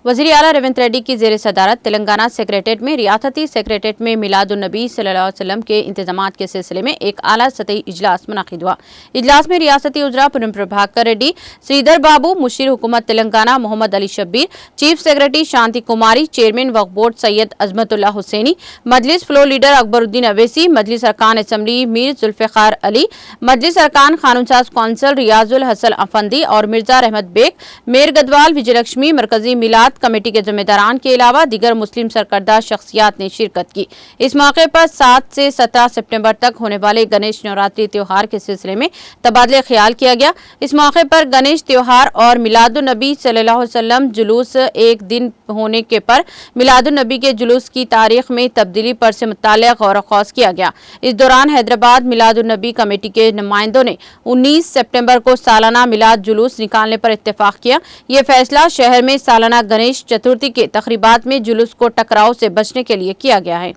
वज़ीर आला रेवंत रेड्डी की ज़ेर सदारत तेलंगाना सेक्रेटेरिएट में रियासती सेक्रेटेरिएट में मिलादुन्नबी सल्लल्लाहु अलैहि वसल्लम के इंतजामात के सिलसिले में एक आला सतही इजलास मुनक़िद हुआ। इजलास में रियासती उज़रा पुनम प्रभाकर रेड्डी, श्रीधर बाबू, मुशीर हुकूमत तेलंगाना मोहम्मद अली शब्बीर, चीफ सेक्रेटरी शांति कुमारी, चेयरमैन वक्फ बोर्ड सैयद अजमतुल्लाह हुसैनी, मजलिस फ्लोर लीडर अकबरुद्दीन अवैसी, मजलिस अरकान असम्बली मीर जुल्फ़िकार अली, मजलिस अरकान कानूनसाज कौंसल रियाजुल हसन अफंदी और मिर्जा रहमत बेग, मेयर गदवाल, विजयलक्ष्मी, मरकजी मिलाद कमेटी के जिम्मेदारान के अलावा दीगर मुस्लिम सरकर्दा शख्सियात ने शिरकत की। इस मौके पर 7 से 17 सितंबर तक होने वाले गणेश नवरात्रि त्योहार के सिलसिले में तबादले ख्याल किया गया। इस मौके पर गणेश त्योहार और मिलादुन्नबी सल्लल्लाहु अलैहि वसल्लम जुलूस एक दिन होने के पर मिलादुन्नबी के जुलूस की तारीख में तब्दीली पर से मुताल्लिक़ गौर ख़ौज़ किया गया। इस दौरान हैदराबाद मिलादुन्नबी कमेटी के नुमाइंदों ने 19 सितंबर को सालाना मिलाद जुलूस निकालने पर इत्तेफाक किया। ये फैसला शहर में सालाना गणेश चतुर्थी के तक़रीबात में जुलूस को टकराव से बचने के लिए किया गया है।